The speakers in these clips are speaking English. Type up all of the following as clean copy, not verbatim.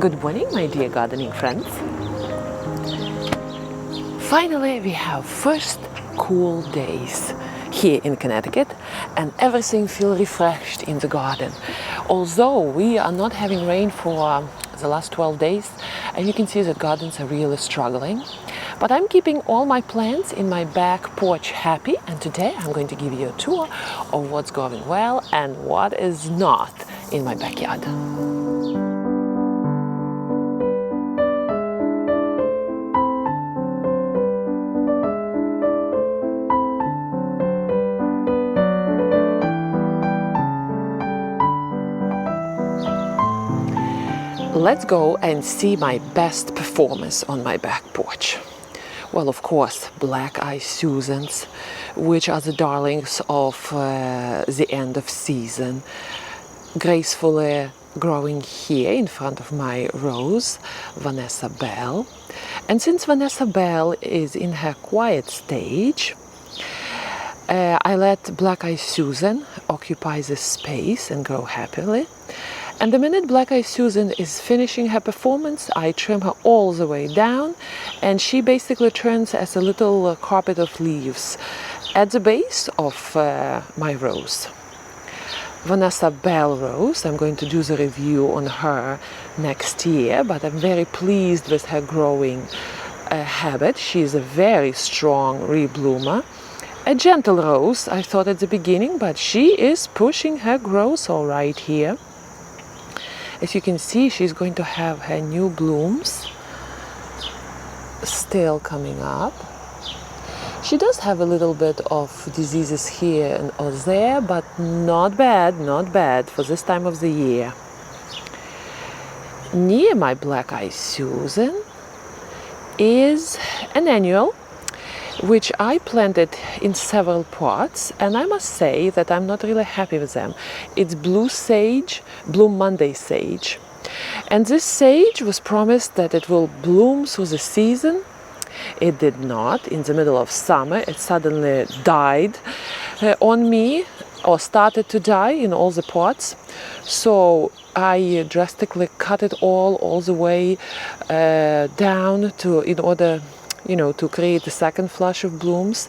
Good morning, my dear gardening friends. Finally, we have first cool days here in Connecticut and everything feels refreshed in the garden. Although we are not having rain for the last 12 days, and you can see that gardens are really struggling. But I'm keeping all my plants in my back porch happy, and today I'm going to give you a tour of what's going well and what is not in my backyard. Let's go and see my best performance on my back porch. Well, of course, black-eyed Susans, which are the darlings of the end of season, gracefully growing here in front of my rose, Vanessa Bell. And since Vanessa Bell is in her quiet stage, I let Black-eyed Susan occupy this space and grow happily. And the minute Black-eyed Susan is finishing her performance, I trim her all the way down, and she basically turns as a little carpet of leaves at the base of my rose. Vanessa Bell Rose, I'm going to do the review on her next year, but I'm very pleased with her growing habit. She is a very strong rebloomer. A gentle rose, I thought at the beginning, but she is pushing her growth all right here. As you can see, she's going to have her new blooms still coming up. She does have a little bit of diseases here and or there, but not bad for this time of the year. Near my Black-eyed Susan is an annual, which I planted in several pots, and I must say that I'm not really happy with them. It's blue sage, Blue Monday sage. And this sage was promised that it will bloom through the season. It did not. In the middle of summer, it suddenly died on me, or started to die in all the pots. So I drastically cut it all the way down in order to create a second flush of blooms.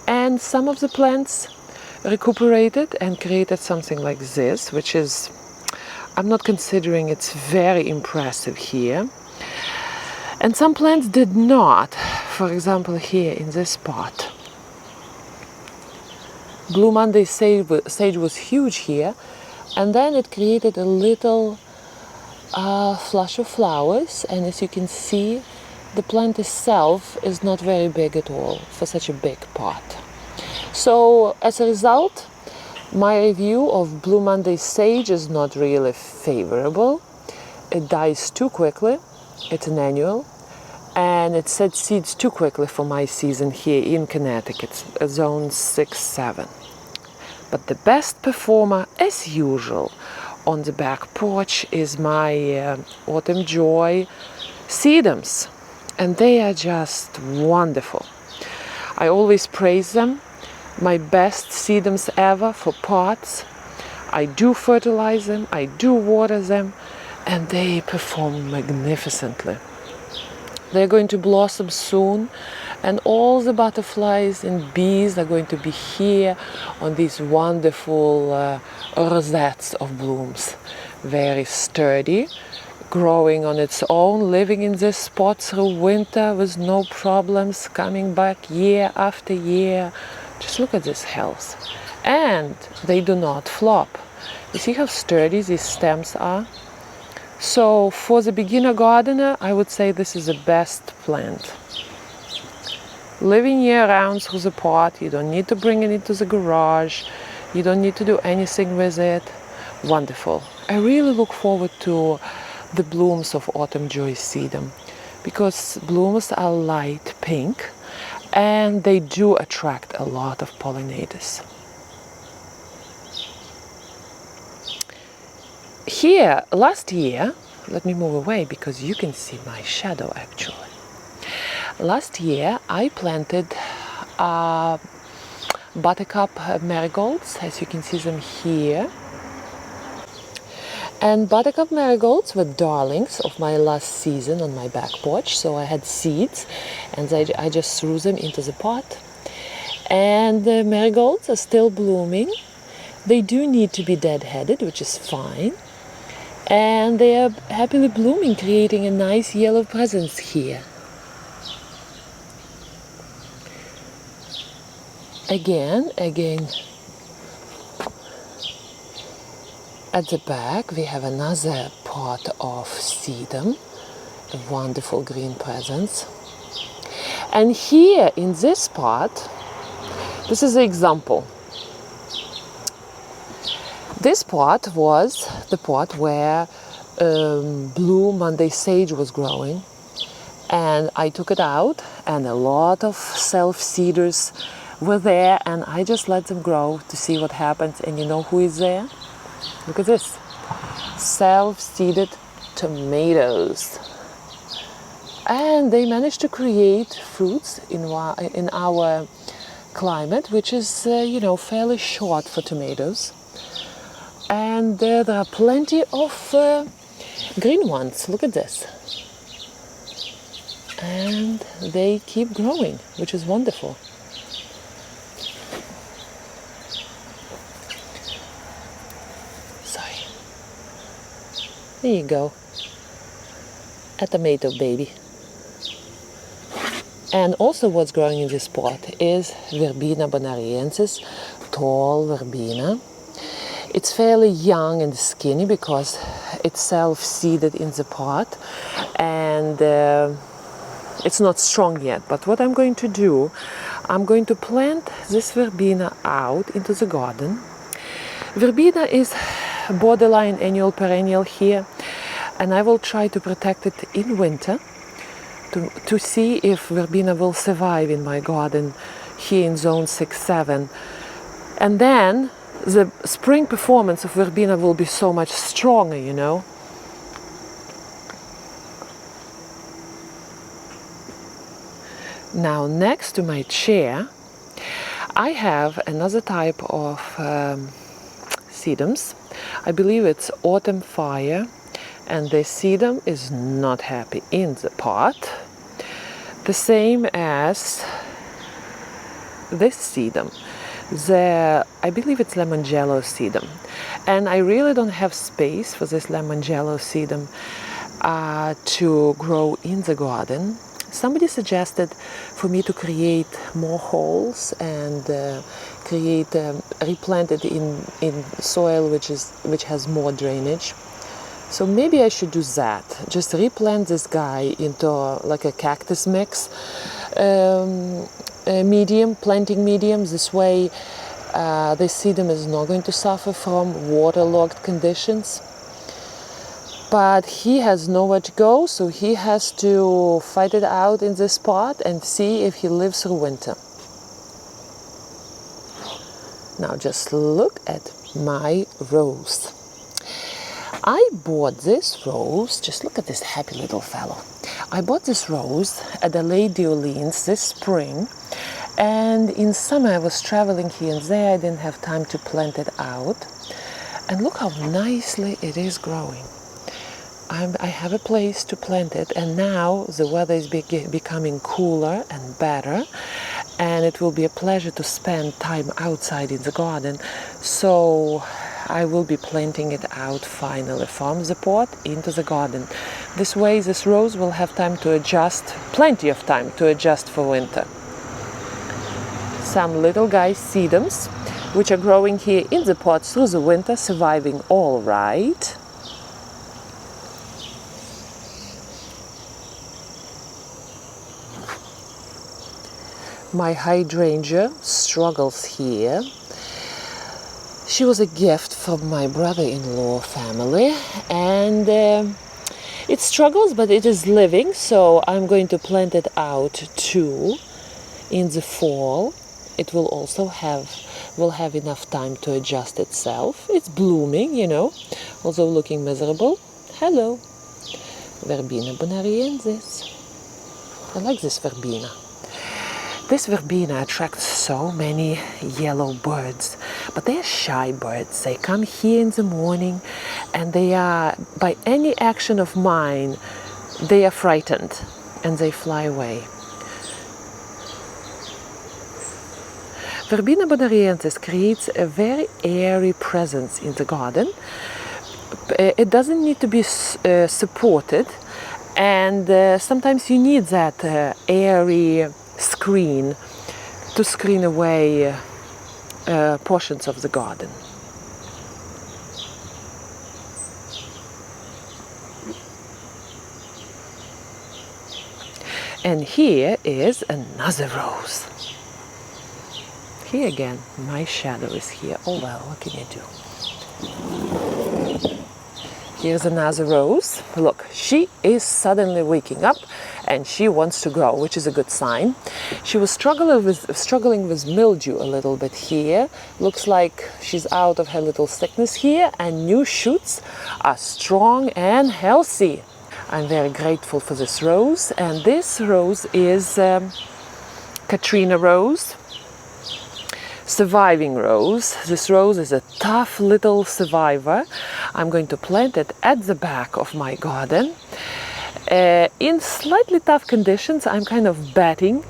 And some of the plants recuperated and created something like this, which is, I'm not considering it's very impressive here. And some plants did not. For example, here in this pot. Blue Monday sage was huge here, and then it created a little flush of flowers, and as you can see, the plant itself is not very big at all for such a big pot. So as a result, my review of Blue Monday sage is not really favorable. It dies too quickly. It's an annual, and it sets seeds too quickly for my season here in Connecticut, zone 6-7. But the best performer, as usual, on the back porch is my Autumn Joy sedums. And they are just wonderful. I always praise them. My best sedums ever for pots. I do fertilize them, I do water them, and they perform magnificently. They're going to blossom soon, and all the butterflies and bees are going to be here on these wonderful rosettes of blooms. Very sturdy, growing on its own, living in this spot through winter with no problems, coming back year after year. Just look at this health. And they do not flop. You see how sturdy these stems are? So for the beginner gardener, I would say this is the best plant. Living year-round through the pot, you don't need to bring it into the garage, you don't need to do anything with it. Wonderful. I really look forward to the blooms of Autumn Joy sedum, because blooms are light pink and they do attract a lot of pollinators. Here, last year, let me move away because you can see my shadow actually. Last year I planted buttercup marigolds, as you can see them here. And buttercup marigolds were darlings of my last season on my back porch. So I had seeds and I just threw them into the pot. And the marigolds are still blooming. They do need to be dead-headed, which is fine. And they are happily blooming, creating a nice yellow presence here. Again, at the back we have another pot of sedum, a wonderful green presence. And here in this pot, this is an example. This pot was the pot where blue Monday sage was growing, and I took it out and a lot of self-seeders were there, and I just let them grow to see what happens. And you know who is there? Look at this, self-seeded tomatoes. And they managed to create fruits in our climate, which is you know, fairly short for tomatoes. And there are plenty of green ones. Look at this. And they keep growing, which is wonderful. Sorry. There you go. A tomato baby. And also what's growing in this pot is Verbena bonariensis, tall verbena. It's fairly young and skinny because it's self-seeded in the pot, and it's not strong yet. But what I'm going to do, I'm going to plant this verbena out into the garden. Verbena is borderline annual perennial here, and I will try to protect it in winter to see if verbena will survive in my garden here in zone 6-7. And then the spring performance of verbena will be so much stronger, you know. Now next to my chair I have another type of sedums. I believe it's autumn fire, and the sedum is not happy in the pot. The same as this sedum. I believe it's Lemongello sedum, and I really don't have space for this Lemongello sedum to grow in the garden. Somebody suggested for me to create more holes and replant it in soil which has more drainage. So maybe I should do that. Just replant this guy into like a cactus mix planting medium. This way the sedum is not going to suffer from waterlogged conditions. But he has nowhere to go, so he has to fight it out in this pot and see if he lives through winter. Now just look at my rose. I bought this rose, just look at this happy little fellow. I bought this rose at the Lady Orleans this spring, and in summer I was traveling here and there. I didn't have time to plant it out. And look how nicely it is growing. I have a place to plant it, and now the weather is becoming cooler and better, and it will be a pleasure to spend time outside in the garden. So I will be planting it out finally from the pot into the garden. This way this rose will have time to adjust, plenty of time to adjust for winter. Some little guy sedums, which are growing here in the pot through the winter, surviving all right. My hydrangea struggles here. She was a gift from my brother-in-law family, and it struggles, but it is living, so I'm going to plant it out too in the fall. It will also have enough time to adjust itself. It's blooming, you know, although looking miserable. Hello, Verbena bonariensis. I like this verbena. This verbena attracts so many yellow birds, but they are shy birds. They come here in the morning and they are, by any action of mine, they are frightened and they fly away. Verbena bonariensis creates a very airy presence in the garden. It doesn't need to be supported, and sometimes you need that airy screen to screen away portions of the garden. And here is another rose. Here again, my shadow is here. Oh well, what can you do? Here's another rose. Look, she is suddenly waking up and she wants to grow, which is a good sign. She was struggling with mildew a little bit here. Looks like she's out of her little sickness here, and new shoots are strong and healthy. I'm very grateful for this rose, and this rose is Katrina rose. Surviving rose. This rose is a tough little survivor. I'm going to plant it at the back of my garden. In slightly tough conditions, I'm kind of betting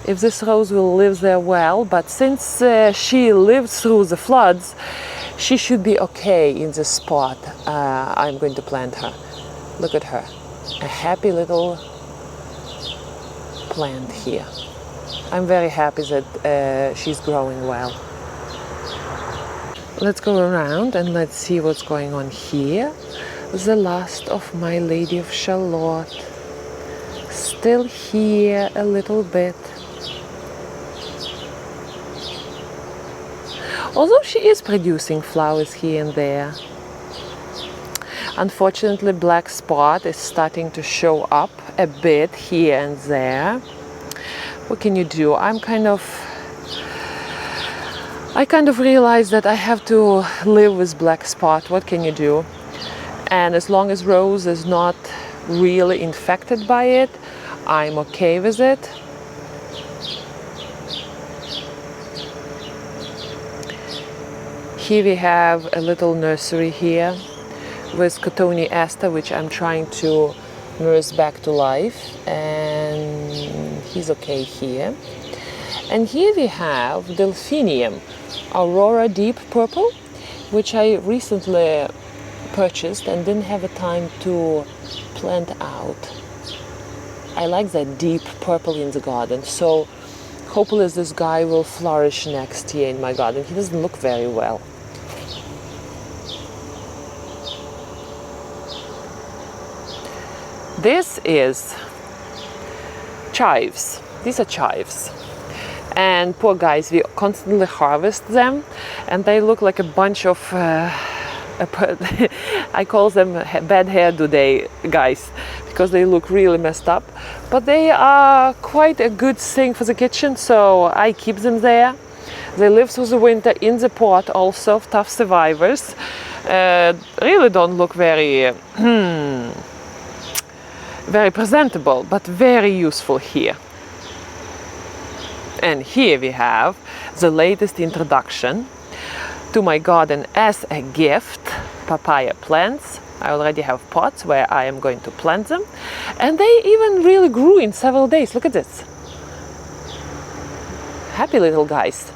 if this rose will live there well, but since she lived through the floods, she should be okay in this spot. I'm going to plant her. Look at her. A happy little plant here. I'm very happy that she's growing well. Let's go around and let's see what's going on here. The last of my Lady of Shalott. Still here a little bit. Although she is producing flowers here and there. Unfortunately, black spot is starting to show up a bit here and there. What can you do? I kind of realized that I have to live with black spot. What can you do? And as long as rose is not really infected by it, I'm okay with it. Here we have a little nursery here with Cotoneaster, which I'm trying to nurse back to life, and he's okay here. And here we have Delphinium, Aurora Deep Purple, which I recently purchased and didn't have a time to plant out. I like that deep purple in the garden, so hopefully this guy will flourish next year in my garden. He doesn't look very well. This is chives. These are chives. And poor guys, we constantly harvest them, and they look like a bunch of, I call them bad hair day guys, because they look really messed up. But they are quite a good thing for the kitchen, so I keep them there. They live through the winter in the pot also, tough survivors. Really don't look very, very presentable, but very useful here. And here we have the latest introduction to my garden as a gift, papaya plants. I already have pots where I am going to plant them, and they even really grew in several days. Look at this. Happy little guys.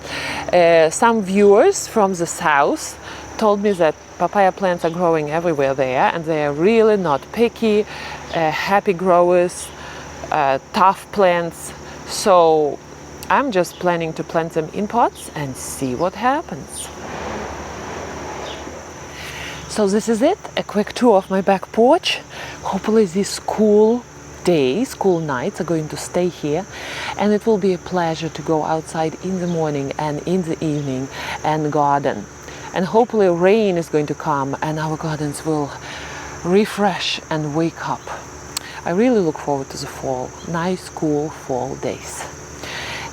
Some viewers from the south told me that papaya plants are growing everywhere there, and they are really not picky, happy growers, tough plants. So I'm just planning to plant them in pots and see what happens. So this is it, a quick tour of my back porch. Hopefully these cool days, cool nights are going to stay here, and it will be a pleasure to go outside in the morning and in the evening and garden. And hopefully rain is going to come and our gardens will refresh and wake up. I really look forward to the fall, nice cool fall days.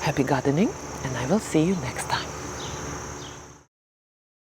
Happy gardening, and I will see you next time.